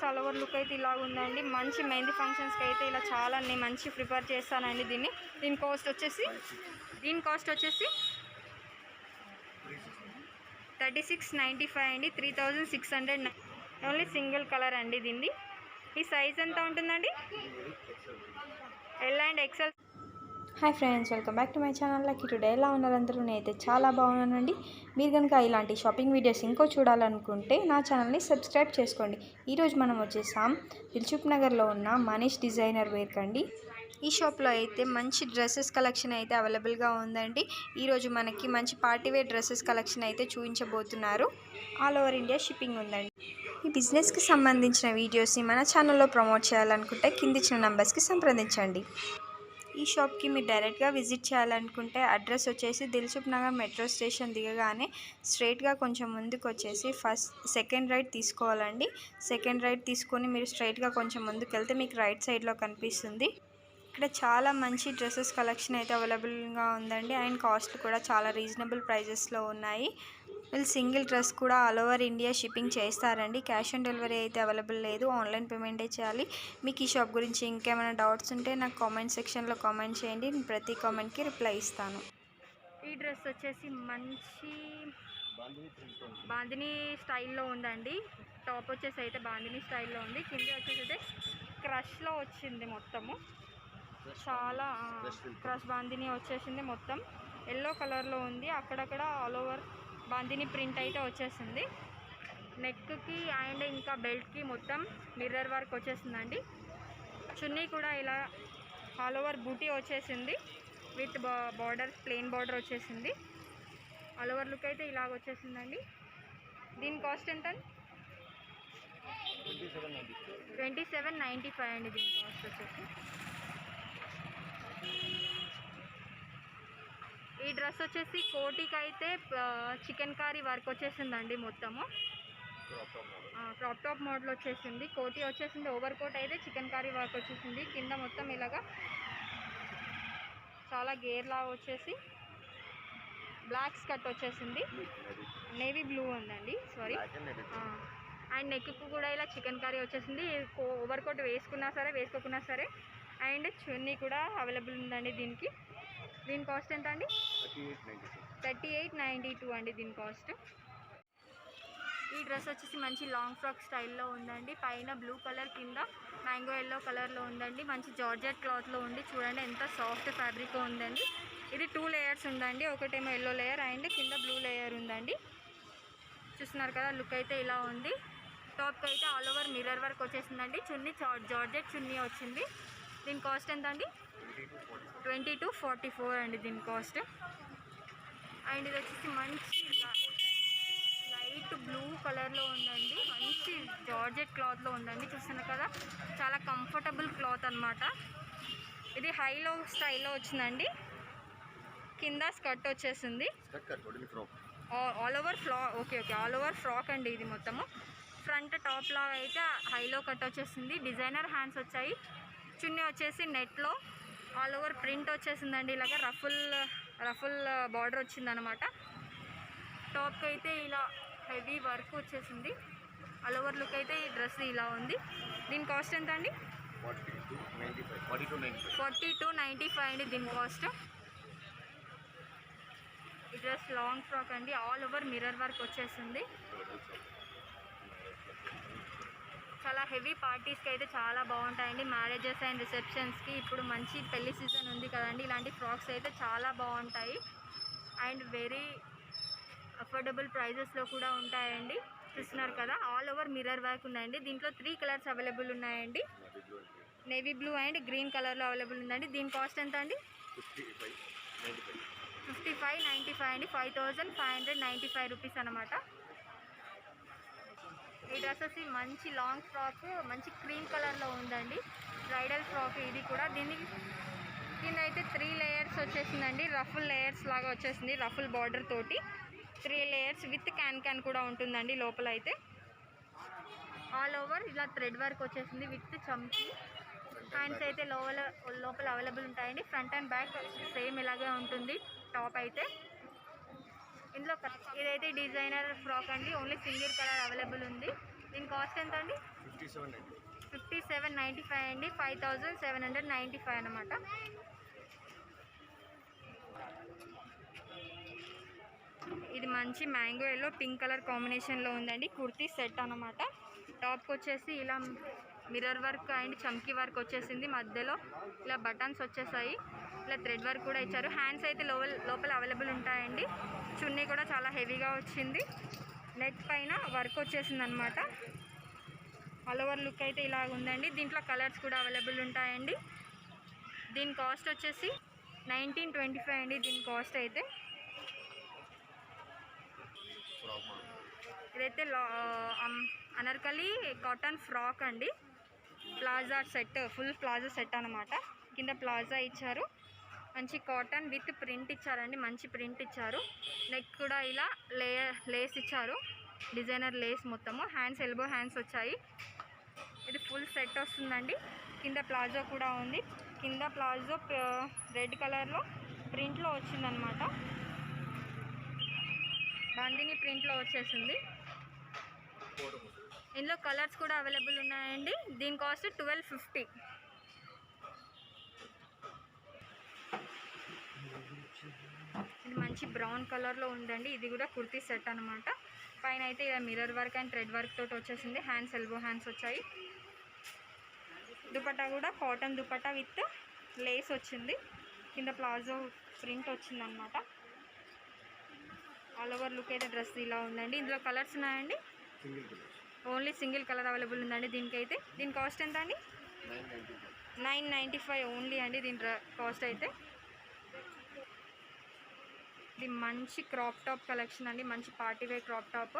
All over look అయితే ఇలా ఉందండి. మంచి మెహందీ ఫంక్షన్స్కి అయితే ఇలా చాలా నేను మంచి ప్రిపేర్ చేస్తానండి దీన్ని. దీని కాస్ట్ వచ్చేసి 3695 అండి. 3600 ఓన్లీ సింగిల్ కలర్ అండి దీన్ని. ఈ సైజ్ ఎంత ఉంటుందండి? L and XL. Hi friends, welcome back to my channel. Lucky today. ఎలా ఉన్నారు అందరూ? నేనైతే చాలా బాగున్నానండి. మీరు కనుక ఇలాంటి షాపింగ్ వీడియోస్ ఇంకో చూడాలనుకుంటే నా ఛానల్ని సబ్స్క్రైబ్ చేసుకోండి. ఈరోజు మనం వచ్చేసాం దిల్సుఖ్ నగర్లో ఉన్న మనీష్ డిజైనర్ వేర్కి అండి. ఈ షాప్లో అయితే మంచి డ్రెస్సెస్ కలెక్షన్ అయితే అవైలబుల్గా ఉందండి. ఈరోజు మనకి మంచి పార్టీవేర్ డ్రెస్సెస్ కలెక్షన్ అయితే చూపించబోతున్నారు. ఆల్ ఓవర్ ఇండియా షిప్పింగ్ ఉందండి. ఈ బిజినెస్కి సంబంధించిన వీడియోస్ని మన ఛానల్లో ప్రమోట్ చేయాలనుకుంటే కింద ఇచ్చిన నెంబర్స్కి సంప్రదించండి. ఈ షాప్కి మీరు డైరెక్ట్గా విజిట్ చేయాలనుకుంటే అడ్రస్ వచ్చేసి దిల్సుఖ్ నగర్ మెట్రో స్టేషన్ దిగగానే స్ట్రైట్గా కొంచెం ముందుకు వచ్చేసి సెకండ్ రైట్ తీసుకోవాలండి. సెకండ్ రైట్ తీసుకొని మీరు స్ట్రైట్గా కొంచెం ముందుకు వెళ్తే మీకు రైట్ సైడ్లో కనిపిస్తుంది. ఇక్కడ చాలా మంచి డ్రెస్సెస్ కలెక్షన్ అయితే అవైలబుల్గా ఉందండి. అండ్ కాస్ట్ కూడా చాలా రీజనబుల్ ప్రైజెస్లో ఉన్నాయి. వీళ్ళు సింగిల్ డ్రెస్ కూడా ఆల్ ఓవర్ ఇండియా షిప్పింగ్ చేస్తారండి. క్యాష్ ఆన్ డెలివరీ అయితే అవైలబుల్ లేదు, ఆన్లైన్ పేమెంటే చేయాలి. మీకు ఈ షాప్ గురించి ఇంకేమైనా డౌట్స్ ఉంటే నాకు కామెంట్ సెక్షన్లో కామెంట్ చేయండి. నేను ప్రతి కామెంట్కి రిప్లై ఇస్తాను. ఈ డ్రెస్ వచ్చేసి మంచి బాందిని స్టైల్లో ఉందండి. టాప్ వచ్చేసి అయితే బాందిని స్టైల్లో ఉంది. కింద వచ్చేసి అయితే క్రష్లో వచ్చింది. మొత్తము చాలా క్రష్ బాందిని వచ్చేసింది. మొత్తం ఎల్లో కలర్లో ఉంది. అక్కడక్కడ ఆల్ ఓవర్ బాందిని ప్రింట్ అయితే వచ్చేసింది. నెక్కి అండ్ ఇంకా బెల్ట్కి మొత్తం మిర్రర్ వర్క్ వచ్చేసిందండి. చున్నీ కూడా ఇలా ఆల్ ఓవర్ బూటీ వచ్చేసింది. విత్ బార్డర్ ప్లెయిన్ బార్డర్ వచ్చేసింది. ఆల్ ఓవర్ లుక్ అయితే ఇలాగ వచ్చేసిందండి. దీని కాస్ట్ ఎంత? 2795 అండి దీని కాస్ట్ వచ్చేసి. ఈ డ్రెస్ వచ్చేసి కోటికి అయితే చికెన్ కర్రీ వర్క్ వచ్చేసిందండి. మొత్తము క్రాప్ టాప్ మోడల్ వచ్చేసింది. కోటి వచ్చేసింది. ఓవర్ కోట్ అయితే చికెన్ కర్రీ వర్క్ వచ్చేసింది. కింద మొత్తం ఇలాగా చాలా గేర్లా వచ్చేసి బ్లాక్ స్కర్ట్ వచ్చేసింది. నేవీ బ్లూ ఉందండి, సారీ. అండ్ నెక్కు కూడా ఇలా చికెన్ కర్రీ వచ్చేసింది. ఓవర్ కోట్ వేసుకున్నా సరే వేసుకోకున్నా సరే. అండ్ చున్నీ కూడా అవైలబుల్ ఉందండి దీనికి. దీని కాస్ట్ ఎంత అండి? 3892 అండి దీని కాస్ట్. ఈ డ్రెస్ వచ్చేసి మంచి లాంగ్ ఫ్రాక్ స్టైల్లో ఉందండి. పైన బ్లూ కలర్, కింద మ్యాంగో ఎల్లో కలర్లో ఉందండి. మంచి జార్జెట్ క్లాత్లో ఉంది. చూడండి ఎంత సాఫ్ట్ ఫ్యాబ్రిక్ ఉందండి. ఇది 2 లేయర్స్ ఉందండి. ఒకటేమో ఎల్లో లేయర్ అండ్ కింద బ్లూ లేయర్ ఉందండి. చూస్తున్నారు కదా, లుక్ అయితే ఇలా ఉంది. టాప్కి అయితే ఆల్ ఓవర్ మిర్రర్ వర్క్ వచ్చేసిందండి. చున్నీ జార్జెట్ చున్నీ వచ్చింది. దీని కాస్ట్ ఎంత అండి? 2244 అండి దీని కాస్ట్. అండ్ ఇది వచ్చేసి మంచి లైట్ బ్లూ కలర్లో ఉందండి. మంచి జార్జెట్ క్లాత్లో ఉందండి. చూస్తున్నారు కదా, చాలా కంఫర్టబుల్ క్లాత్ అనమాట. ఇది హైలో స్టైల్లో వచ్చిందండి. కింద స్కర్ట్ వచ్చేసింది. All over okay all over frock అండి ఇది మొత్తము. ఫ్రంట్ టాప్ లాగా అయితే హైలో కట్ వచ్చేసింది. డిజైనర్ హ్యాండ్స్ వచ్చాయి. చున్నీ వచ్చేసి నెట్లో ఆల్ ఓవర్ ప్రింట్ వచ్చేసిందండి. ఇలాగ రఫుల్ బార్డర్ వచ్చిందనమాట. టాప్కి అయితే ఇలా హెవీ వర్క్ వచ్చేసింది. ఆల్ ఓవర్ లుక్ అయితే ఈ డ్రెస్ ఇలా ఉంది. దీని కాస్ట్ ఎంత అండి? 4295 అండి దీని కాస్ట్. ఈ డ్రెస్ లాంగ్ ఫ్రాక్ అండి. ఆల్ ఓవర్ మిర్రర్ వర్క్ వచ్చేసింది. చాలా హెవీ పార్టీస్కి అయితే చాలా బాగుంటాయండి. మ్యారేజెస్ అండ్ రిసెప్షన్స్కి ఇప్పుడు మంచి పెళ్లి సీజన్ ఉంది కదండి. ఇలాంటి ఫ్రాక్స్ అయితే చాలా బాగుంటాయి. అండ్ వెరీ అఫోర్డబుల్ ప్రైజెస్లో కూడా ఉంటాయండి. చూస్తున్నారు కదా, ఆల్ ఓవర్ మిర్రర్ వర్క్ ఉన్నాయండి. దీంట్లో 3 కలర్స్ అవైలబుల్ ఉన్నాయండి. నేవీ బ్లూ అండ్ గ్రీన్ కలర్లో అవైలబుల్ ఉందండి. దీని కాస్ట్ ఎంత అండి? 5595 అండి. 5595 రూపీస్ అనమాట. ఈ డ్రెస్ వచ్చి మంచి లాంగ్ ఫ్రాక్, మంచి క్రీమ్ కలర్లో ఉందండి. బ్రైడల్ ఫ్రాక్ ఇది కూడా. దీనికి కింద అయితే 3 లేయర్స్ వచ్చేసిందండి. రఫుల్ లేయర్స్ లాగా వచ్చేసింది. రఫుల్ బార్డర్ తోటి 3 లేయర్స్ విత్ క్యాన్ కూడా ఉంటుందండి లోపల అయితే. ఆల్ ఓవర్ ఇలా థ్రెడ్ వర్క్ వచ్చేసింది విత్ చమ్కీ. హ్యాండ్స్ అయితే లోపల అవైలబుల్ ఉంటాయండి. ఫ్రంట్ అండ్ బ్యాక్ సేమ్ ఇలాగే ఉంటుంది టాప్ అయితే. ఇందులో ఇదైతే డిజైనర్ ఫ్రాక్ అండి. ఓన్లీ సింగిల్ కలర్ అవైలబుల్ ఉంది. దీని కాస్ట్ ఎంత అండి? 57.95 అండి, 5795 అనమాట. ఇది మంచి మ్యాంగో ఎల్లో పింక్ కలర్ కాంబినేషన్లో ఉందండి. కుర్తీ సెట్ అనమాట. టాప్కి వచ్చేసి ఇలా మిర్రర్ వర్క్ అండ్ చమ్కీ వర్క్ వచ్చేసింది. మధ్యలో ఇలా బటన్స్ వచ్చేసాయి. ఇలా థ్రెడ్ వర్క్ కూడా ఇచ్చారు. హ్యాండ్స్ అయితే లోపల అవైలబుల్ ఉంటాయండి. చున్నీ కూడా చాలా హెవీగా వచ్చింది. నెక్ పైన వర్క్ వచ్చేసింది అనమాట. ఆల్ ఓవర్ లుక్ అయితే ఇలా ఉందండి. దీంట్లో కలర్స్ కూడా అవైలబుల్ ఉంటాయండి. దీని కాస్ట్ వచ్చేసి 1925 అండి. దీని కాస్ట్ అయితే ఇదైతే అనార్కలి కాటన్ ఫ్రాక్ అండి. Palazzo set, full palazzo set అనమాట. కింద ప్లాజా ఇచ్చారు. మంచి కాటన్ విత్ ప్రింట్ ఇచ్చారండి. మంచి ప్రింట్ ఇచ్చారు. నెక్ కూడా ఇలా లేస్ ఇచ్చారు. డిజైనర్ లేస్ మొత్తము. హ్యాండ్స్ ఎల్బో హ్యాండ్స్ వచ్చాయి. ఇది ఫుల్ సెట్ వస్తుందండి. కింద ప్లాజో కూడా ఉంది. కింద ప్లాజో రెడ్ కలర్లో ప్రింట్లో వచ్చిందనమాట. బందిని ప్రింట్లో వచ్చేసింది. ఇందులో కలర్స్ కూడా అవైలబుల్ ఉన్నాయండి. దీని కాస్ట్ 1250. ఇది మంచి బ్రౌన్ కలర్లో ఉందండి. ఇది కూడా కుర్తీ సెట్ అనమాట. పైన అయితే ఇలా mirror work and thread work తోటి వచ్చేసింది. హ్యాండ్స్ ఎల్బో హ్యాండ్స్ వచ్చాయి. దుపట్టా కూడా కాటన్ దుపట్టా విత్ లేస్ వచ్చింది. కింద ప్లాజో ప్రింట్ వచ్చిందనమాట. ఆల్ ఓవర్ లుక్ అయితే డ్రెస్ ఇలా ఉందండి. ఇందులో కలర్స్ ఉన్నాయండి. ఓన్లీ సింగిల్ కలర్ అవైలబుల్ ఉందండి దీనికైతే. దీని కాస్ట్ ఎంత అండి? 995 ఓన్లీ అండి దీని కాస్ట్ అయితే. ఇది మంచి క్రాప్ టాప్ కలెక్షన్ అండి. మంచి పార్టీ వేర్ క్రాప్ టాప్.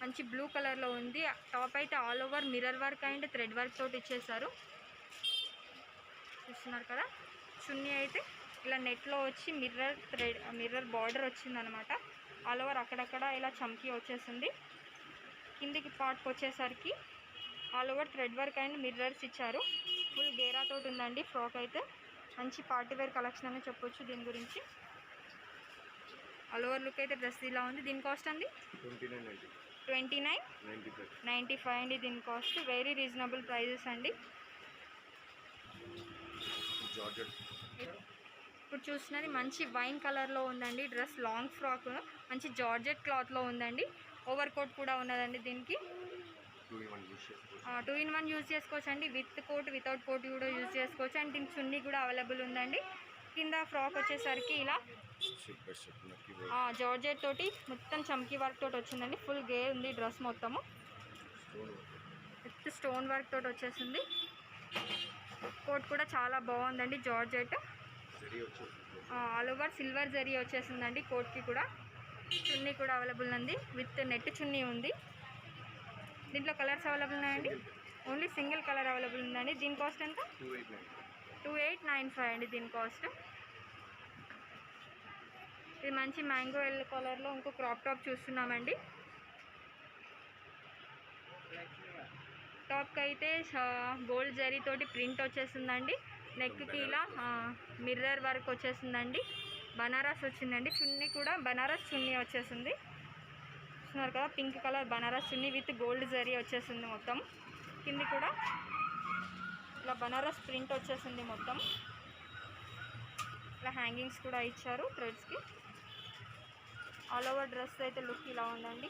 మంచి బ్లూ కలర్లో ఉంది. టాప్ అయితే all over mirror work and thread work తోటి ఇచ్చేసారు. చూస్తున్నారు కదా. చున్నీ అయితే ఇలా నెట్లో వచ్చి మిర్రర్ బార్డర్ వచ్చిందనమాట. ఆల్ ఓవర్ అక్కడక్కడ ఇలా చమ్కీ వచ్చేసింది. కిందికి పార్ట్కి వచ్చేసరికి all over thread work and mirrors ఇచ్చారు. ఫుల్ గేరా తోటి ఉందండి ఫ్రాక్ అయితే. మంచి పార్టీ వేర్ కలెక్షన్ అని చెప్పొచ్చు దీని గురించి. ఆల్ ఓవర్ లుక్ అయితే డ్రెస్ ఇలా ఉంది. దీని కాస్ట్ అండి 2995 అండి దీని కాస్ట్. వెరీ రీజనబుల్ ప్రైజెస్ అండి. ఇప్పుడు చూస్తున్నది మంచి వైన్ కలర్లో ఉందండి డ్రెస్. లాంగ్ ఫ్రాక్ మంచి జార్జెట్ క్లాత్లో ఉందండి. ఓవర్ కోట్ కూడా ఉన్నదండి దీనికి. 2 in 1 యూజ్ చేసుకోవచ్చు అండి. విత్ కోట్ వితౌట్ కోట్ కూడా యూజ్ చేసుకోవచ్చు. అండ్ దీనికి చున్నీ కూడా అవైలబుల్ ఉందండి. కింద ఫ్రాక్ వచ్చేసరికి ఇలా జార్జెట్ తోటి మొత్తం చమ్కీ వర్క్ తోటి వచ్చిందండి. ఫుల్ గే ఉంది డ్రెస్ మొత్తము. విత్ స్టోన్ వర్క్ తోటి వచ్చేసింది. కోట్ కూడా చాలా బాగుందండి georgette. All over silver zari వచ్చేసిందండి కోట్కి కూడా. చున్నీ కూడా అవైలబుల్ ఉంది. విత్ నెట్ చున్నీ ఉంది. దీంట్లో కలర్స్ అవైలబుల్ ఉన్నాయండి. ఓన్లీ సింగిల్ కలర్ అవైలబుల్ ఉందండి. దీని కాస్ట్ ఎంత? 2895 అండి దీని కాస్ట్. ఇది మంచి మ్యాంగో ఎల్లో కలర్లో ఇంకో క్రాప్ టాప్ చూస్తున్నామండి. టాప్కి అయితే గోల్డ్ జరీ తోటి ప్రింట్ వచ్చేసిందండి. నెక్కి ఇలా మిర్రర్ వర్క్ వచ్చేసిందండి. బనారస్ వచ్చిందండి. చున్నీ కూడా బనారస్ చున్నీ వచ్చేసింది. చూస్తున్నారు కదా. Pink colour Banaras chunni with gold zari వచ్చేసింది మొత్తం. కింది కూడా ఇలా బనారస్ ప్రింట్ వచ్చేసింది మొత్తం. ఇలా హ్యాంగింగ్స్ కూడా ఇచ్చారు థ్రెడ్స్కి. ఆల్ ఓవర్ డ్రెస్ అయితే లుక్ ఇలా ఉందండి.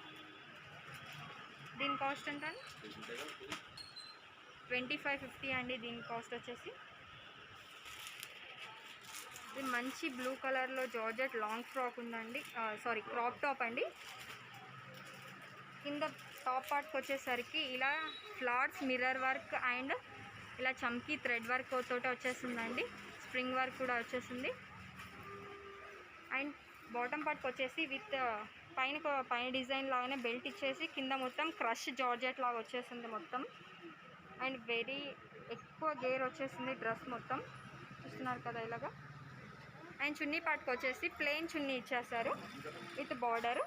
దీని కాస్ట్ ఎంత అండి? 2550 అండి దీని కాస్ట్ వచ్చేసి. ఇది మంచి బ్లూ కలర్లో జార్జెట్ లాంగ్ ఫ్రాక్ ఉందండి. సారీ క్రాప్ టాప్ అండి. కింద టాప్ పార్ట్కి వచ్చేసరికి ఇలా ఫ్లవర్స్ మిర్రర్ వర్క్ అండ్ ఇలా చమ్కీ థ్రెడ్ వర్క్ తోటి వచ్చేసిందండి. స్ప్రింగ్ వర్క్ కూడా వచ్చేసింది. అండ్ బాటమ్ పార్ట్కి వచ్చేసి విత్ పైన డిజైన్ లాగానే బెల్ట్ ఇచ్చేసి కింద మొత్తం క్రష్ జార్జెట్ లాగా వచ్చేసింది మొత్తం. అండ్ వెరీ ఎక్కువ గేర్ వచ్చేసింది డ్రెస్ మొత్తం. చూస్తున్నారు కదా ఇలాగా. అండ్ చున్నీ పార్ట్కి వచ్చేసి ప్లెయిన్ చున్నీ ఇచ్చేసారు విత్ బార్డర్.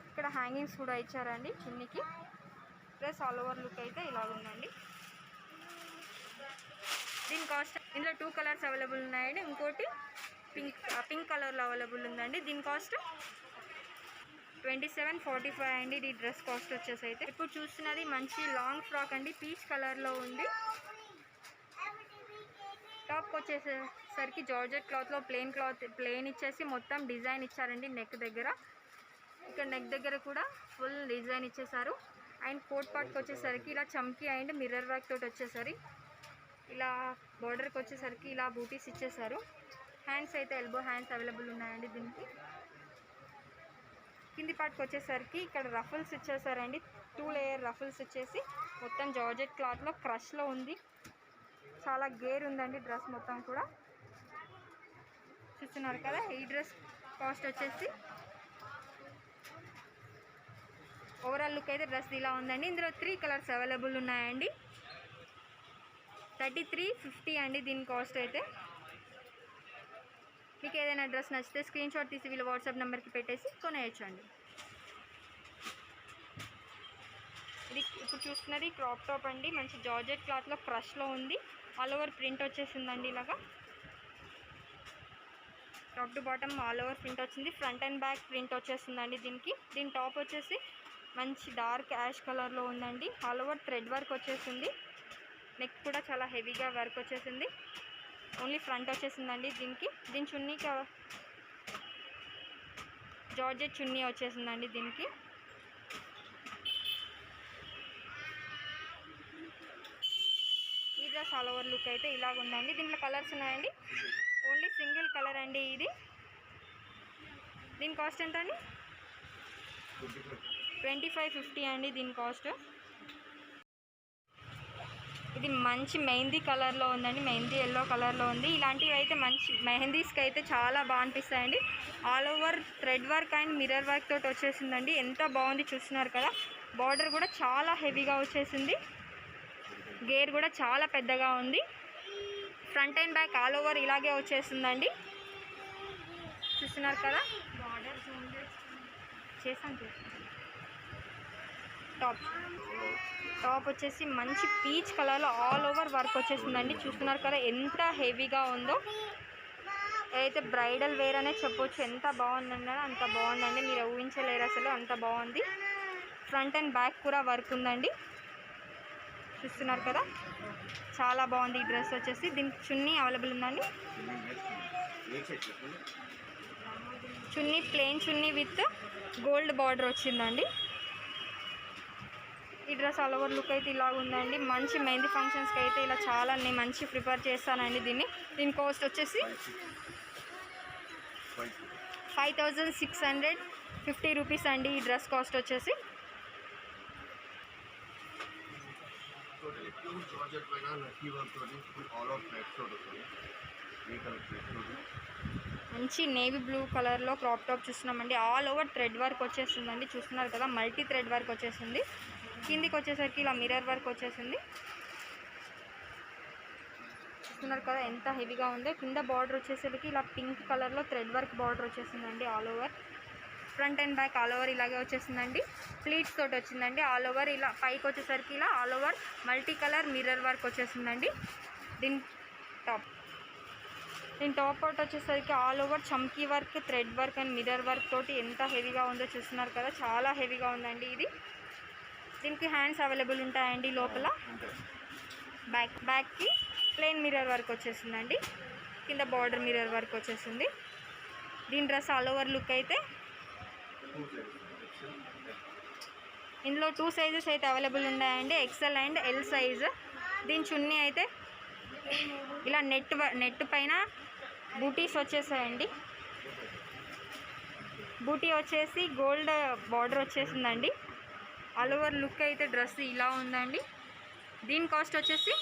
ఇక్కడ హ్యాంగింగ్స్ కూడా ఇచ్చారండి చున్నీకి. ప్లస్ ఆల్ ఓవర్ లుక్ అయితే ఇలా ఉందండి. దీని కాస్ట్ ఇందులో 2 కలర్స్ అవైలబుల్ ఉన్నాయండి. ఇంకోటి పింక్ కలర్లో అవైలబుల్ ఉందండి. దీని కాస్ట్ 2745 అండి ఈ డ్రెస్ కాస్ట్ వచ్చేసి. అయితే ఇప్పుడు చూస్తున్నది మంచి లాంగ్ ఫ్రాక్ అండి, పీచ్ కలర్లో ఉంది. టాప్కి వచ్చేసరికి జార్జెట్ క్లాత్లో ప్లెయిన్ ఇచ్చేసి మొత్తం డిజైన్ ఇచ్చారండి నెక్ దగ్గర. ఇక్కడ నెక్ దగ్గర కూడా ఫుల్ డిజైన్ ఇచ్చేసారు. అండ్ కోట్ పార్ట్కి వచ్చేసరికి ఇలా చమ్కీ అండ్ మిర్రర్ వర్క్ తోటి వచ్చేసరి ఇలా బార్డర్కి వచ్చేసరికి ఇలా బూటీస్ ఇచ్చేసారు. హ్యాండ్స్ అయితే ఎల్బో హ్యాండ్స్ అవైలబుల్ ఉన్నాయండి దీనికి. కింది పార్ట్కి వచ్చేసరికి ఇక్కడ రఫుల్స్ ఇచ్చేసారండి, 2 లేయర్ రఫుల్స్ ఇచ్చేసి మొత్తం జార్జెట్ క్లాత్లో క్రష్లో ఉంది. చాలా గేర్ ఉందండి డ్రెస్ మొత్తం కూడా. చూస్తున్నారు కదా, ఈ డ్రెస్ కాస్ట్ వచ్చేసి ఓవరాల్ లుక్ అయితే డ్రెస్ ఇలా ఉందండి. ఇందులో 3 కలర్స్ అవైలబుల్ ఉన్నాయండి. 3350 అండి దీని కాస్ట్ అయితే. మీకు ఏదైనా డ్రెస్ నచ్చితే స్క్రీన్ షాట్ తీసి వీళ్ళ వాట్సాప్ నెంబర్కి పెట్టేసి కొనేయచ్చండి. ఇది ఇప్పుడు చూస్తున్నది క్రాప్ టాప్ అండి, మంచి జార్జెట్ క్లాత్లో క్రష్లో ఉంది. ఆల్ ఓవర్ ప్రింట్ వచ్చేసిందండి ఇలాగా. Top to bottom all over print వచ్చింది. ఫ్రంట్ అండ్ బ్యాక్ ప్రింట్ వచ్చేసిందండి దీనికి. దీని టాప్ వచ్చేసి మంచి డార్క్ యాష్ కలర్లో ఉందండి. ఆల్ ఓవర్ థ్రెడ్ వర్క్ వచ్చేసింది. నెక్ కూడా చాలా హెవీగా వర్క్ వచ్చేసింది. ఓన్లీ ఫ్రంట్ వచ్చేసిందండి దీనికి. దీని చున్నీ జార్జెట్ చున్నీ వచ్చేసిందండి దీనికి. ఈ డ్రెస్ ఆల్ ఓవర్ లుక్ అయితే ఇలాగ ఉందండి. దీంట్లో కలర్స్ ఉన్నాయండి, ఓన్లీ సింగిల్ కలర్ అండి ఇది. దీని కాస్ట్ ఎంత అండి? 2550 అండి దీని కాస్ట్. ఇది మంచి మెహందీ కలర్లో ఉందండి, మెహందీ ఎల్లో కలర్లో ఉంది. ఇలాంటివి అయితే మంచి మెహందీస్కి అయితే చాలా బాగా అనిపిస్తాయండి. All over thread work and mirror work తోటి వచ్చేసిందండి. ఎంత బాగుంది చూస్తున్నారు కదా. బార్డర్ కూడా చాలా హెవీగా వచ్చేసింది. గేర్ కూడా చాలా పెద్దగా ఉంది. Front and back all over ఇలాగే వచ్చేసిందండి. చూస్తున్నారు కదా. బార్డర్ చేసాను. టాప్ వచ్చేసి మంచి పీచ్ కలర్లో ఆల్ ఓవర్ వర్క్ వచ్చేసిందండి. చూస్తున్నారు కదా ఎంత హెవీగా ఉందో. ఏదైతే బ్రైడల్ వేర్ అనే చెప్పొచ్చు. ఎంత బాగుందండి, అంత బాగుందండి. మీరు ఊహించలేరు అసలు, అంత బాగుంది. ఫ్రంట్ అండ్ బ్యాక్ కూడా వర్క్ ఉందండి. చూస్తున్నారు కదా, చాలా బాగుంది ఈ డ్రెస్ వచ్చేసి. దీనికి చున్నీ అవైలబుల్ ఉందండి. Chunni plain chunni with gold border వచ్చిందండి. ఈ డ్రెస్ ఆల్ ఓవర్ లుక్ అయితే ఇలా ఉందండి. మంచి మెహందీ ఫంక్షన్స్కి అయితే ఇలా చాలా నేను మంచి ప్రిపేర్ చేస్తానండి దీన్ని. దీని కాస్ట్ వచ్చేసి 5650 రూపీస్ అండి ఈ డ్రెస్ కాస్ట్ వచ్చేసి. మంచి నేవీ బ్లూ కలర్లో క్రాప్ టాప్ చూస్తున్నామండి. ఆల్ ఓవర్ థ్రెడ్ వర్క్ వచ్చేస్తుందండి. చూస్తున్నారు కదా, మల్టీ థ్రెడ్ వర్క్ వచ్చేసింది. కిందికి వచ్చేసరికి ఇలా మిర్రర్ వర్క్ వచ్చేసింది. చూస్తున్నారు కదా ఎంత హెవీగా ఉందో. కింద బార్డర్ వచ్చేసరికి ఇలా పింక్ కలర్లో థ్రెడ్ వర్క్ బార్డర్ వచ్చేసిందండి all over. Front and back all over ఇలాగే వచ్చేసిందండి. ప్లీట్స్ తోటి వచ్చిందండి. ఆల్ ఓవర్ ఇలా పైకి వచ్చేసరికి ఇలా all over multi colour mirror work వచ్చేసిందండి. దీని టాప్ పార్ట్ వచ్చేసరికి all over chamki work, thread work and mirror work తోటి ఎంత హెవీగా ఉందో చూస్తున్నారు కదా. చాలా హెవీగా ఉందండి ఇది. దీనికి హ్యాండ్స్ అవైలబుల్ ఉంటాయండి లోపల. బ్యాక్కి ప్లెయిన్ మిర్రర్ వర్క్ వచ్చేసిందండి. కింద బార్డర్ మిర్రర్ వర్క్ వచ్చేసింది. దీని డ్రెస్ ఆల్ ఓవర్ లుక్ అయితే ఇందులో 2 సైజెస్ అయితే అవైలబుల్ ఉన్నాయండి, ఎక్సెల్ అండ్ ఎల్ సైజు. దీని చున్నీ అయితే ఇలా నెట్ పైన బూటీస్ వచ్చేసాయండి. బూటీ వచ్చేసి గోల్డ్ బార్డర్ వచ్చేసిందండి. ఆల్ ఓవర్ లుక్ అయితే డ్రెస్ ఇలా ఉందండి. దీని కాస్ట్ వచ్చేసి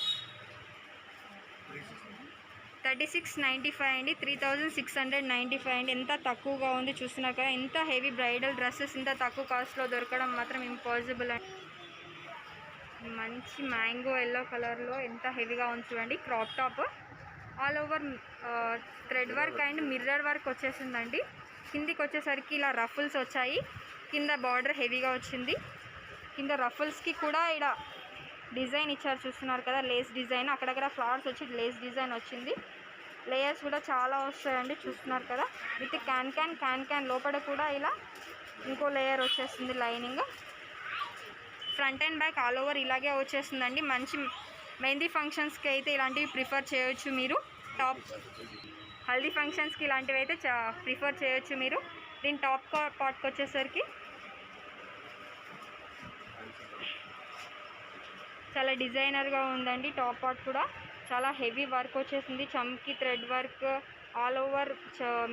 3695 అండి, 3695 అండి. ఎంత తక్కువగా ఉంది చూస్తున్నారు కదా. ఇంత హెవీ బ్రైడల్ డ్రెస్సెస్ ఇంత తక్కువ కాస్ట్లో దొరకడం మాత్రం ఇంపాసిబుల్ అండి. మంచి మ్యాంగో ఎల్లో కలర్లో ఎంత హెవీగా ఉంది చూడండి. Crop top all over thread work and mirror work వచ్చేసిందండి. కిందికి వచ్చేసరికి ఇలా రఫుల్స్ వచ్చాయి. కింద బార్డర్ హెవీగా వచ్చింది. కింద రఫుల్స్కి కూడా ఇలా డిజైన్ ఇచ్చారు చూస్తున్నారు కదా, లేస్ డిజైన్. అక్కడక్కడ ఫ్లవర్స్ వచ్చి లేస్ డిజైన్ వచ్చింది. లేయర్స్ కూడా చాలా వస్తాయండి చూస్తున్నారు కదా. విత్ క్యాన్ లోపల కూడా ఇలా ఇంకో లేయర్ వచ్చేస్తుంది lining. Front and back all over ఇలాగే వచ్చేస్తుందండి. మంచి మెహందీ ఫంక్షన్స్కి అయితే ఇలాంటివి ప్రిఫర్ చేయొచ్చు మీరు. టాప్ హల్దీ ఫంక్షన్స్కి ఇలాంటివి అయితే ప్రిఫర్ చేయొచ్చు మీరు. దీని టాప్ పార్ట్కి వచ్చేసరికి చాలా డిజైనర్గా ఉందండి. టాప్ పార్ట్ కూడా చాలా హెవీ వర్క్ వచ్చేసింది. Chamki thread work all over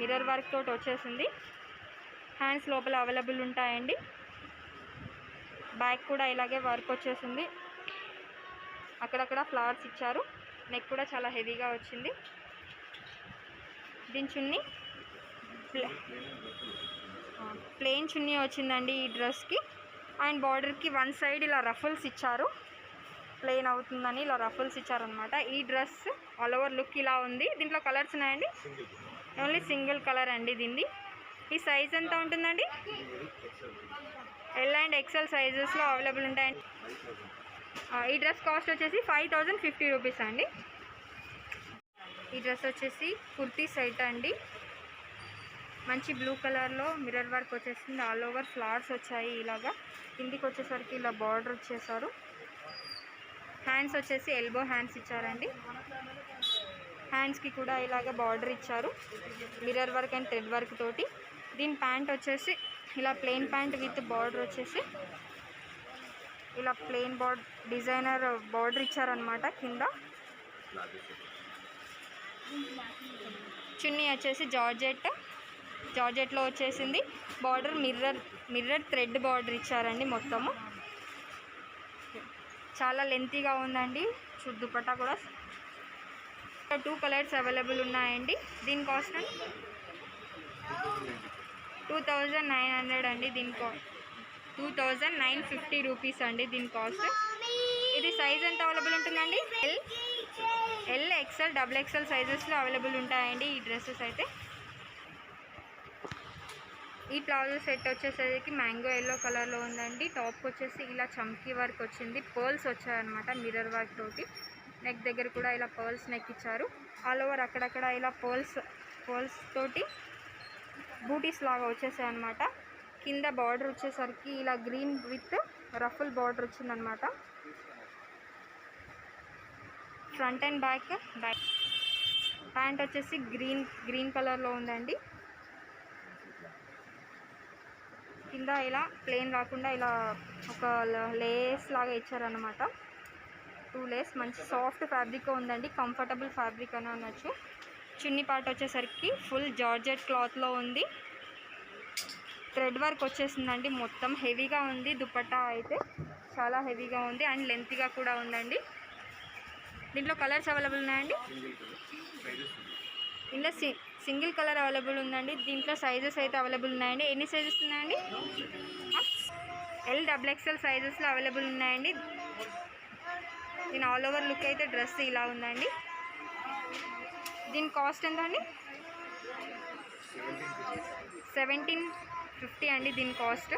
mirror work తోటి వచ్చేసింది. హ్యాండ్స్ లోపల అవైలబుల్ ఉంటాయండి. బ్యాక్ కూడా ఇలాగే వర్క్ వచ్చేసింది. అక్కడక్కడ ఫ్లవర్స్ ఇచ్చారు. నెక్ కూడా చాలా హెవీగా వచ్చింది. దీని చున్నీ ప్లెయిన్ చున్నీ వచ్చిందండి ఈ డ్రెస్కి. అండ్ బార్డర్కి వన్ సైడ్ ఇలా రఫుల్స్ ఇచ్చారు. ప్లెయిన్ అవుతుందని ఇలా రఫుల్స్ ఇచ్చారనమాట. ఈ డ్రెస్ ఆల్ ఓవర్ లుక్ ఇలా ఉంది. దీంట్లో కలర్స్ ఉన్నాయండి. ఓన్లీ సింగిల్ కలర్ అండి దీన్ని. ఈ సైజ్ ఎంత ఉంటుందండి? ఎల్ అండ్ ఎక్సెల్ సైజెస్లో అవైలబుల్ ఉంటాయండి. ఈ డ్రెస్ కాస్ట్ వచ్చేసి 5050 రూపీస్ అండి. ఈ డ్రెస్ వచ్చేసి కుర్తీ సెట్ అండి. మంచి బ్లూ కలర్లో మిర్రర్ వర్క్ వచ్చేసింది. ఆల్ ఓవర్ ఫ్లవర్స్ వచ్చాయి ఇలాగా. కిందికి వచ్చేసరికి ఇలా బార్డర్ వచ్చేసారు. హ్యాండ్స్ వచ్చేసి ఎల్బో హ్యాండ్స్ ఇచ్చారండి. హ్యాండ్స్కి కూడా ఇలాగ బార్డర్ ఇచ్చారు mirror work and thread work తోటి. దీని ప్యాంట్ వచ్చేసి ఇలా ప్లెయిన్ ప్యాంట్ విత్ బార్డర్ వచ్చేసి ఇలా ప్లెయిన్ డిజైనర్ బార్డర్ ఇచ్చారనమాట. కింద చున్నీ వచ్చేసి జార్జెట్లో వచ్చేసింది. బార్డర్ మిర్రర్ థ్రెడ్ బార్డర్ ఇచ్చారండి మొత్తము. చాలా లెంతీగా ఉందండి. దుపట్టా కూడా 2 కలర్స్ అవైలబుల్ ఉన్నాయండి. దీని కాస్ట్ 2900 అండి. దీని 2950 రూపీస్ అండి దీని కాస్ట్. ఇది సైజ్ ఎంత అవైలబుల్ ఉంటుందండి? ఎల్ ఎక్సెల్ డబుల్ ఎక్సెల్ సైజెస్లో అవైలబుల్ ఉంటాయండి ఈ డ్రెస్సెస్ అయితే. ఈ ప్లాజో సెట్ వచ్చేసరికి మ్యాంగో ఎల్లో కలర్లో ఉందండి. టాప్కి వచ్చేసి ఇలా చమ్కీ వర్క్ వచ్చింది. పర్ల్స్ వచ్చాయన్నమాట మిర్రర్ వర్క్ తోటి. నెక్ దగ్గర కూడా ఇలా పర్ల్స్ నెక్ ఇచ్చారు. ఆల్ ఓవర్ అక్కడక్కడ ఇలా పర్ల్స్ తోటి బూటీస్ లాగా వచ్చేసాయి అన్నమాట. కింద బార్డర్ వచ్చేసరికి ఇలా గ్రీన్ విత్ రఫుల్ బార్డర్ వచ్చిందనమాట. ఫ్రంట్ అండ్ బ్యాక్ ప్యాంట్ వచ్చేసి గ్రీన్ కలర్లో ఉందండి. కింద ఇలా ప్లెయిన్ కాకుండా ఇలా ఒక లేస్ లాగా ఇచ్చారనమాట. 2 లేస్ మంచి సాఫ్ట్ ఫ్యాబ్రిక్ ఉందండి. కంఫర్టబుల్ ఫ్యాబ్రిక్ అని అనొచ్చు. చున్నీ పార్ట్ వచ్చేసరికి ఫుల్ జార్జెట్ క్లాత్లో ఉంది. థ్రెడ్ వర్క్ వచ్చేసిందండి. మొత్తం హెవీగా ఉంది. దుపట్టా అయితే చాలా హెవీగా ఉంది అండ్ లెంతీగా కూడా ఉందండి. దీంట్లో కలర్స్ అవైలబుల్ ఉన్నాయండి. ఇందులో సింగిల్ కలర్ అవైలబుల్ ఉందండి. దీంట్లో సైజెస్ అయితే అవైలబుల్ ఉన్నాయండి. ఎన్ని సైజెస్ ఉన్నాయండి? ఎల్ డబుల్ ఎక్స్ఎల్ సైజెస్లో అవైలబుల్ ఉన్నాయండి. దీని ఆల్ ఓవర్ లుక్ అయితే డ్రెస్ ఇలా ఉందండి. దీని కాస్ట్ ఎంత అండి? 1750 అండి దీని కాస్ట్.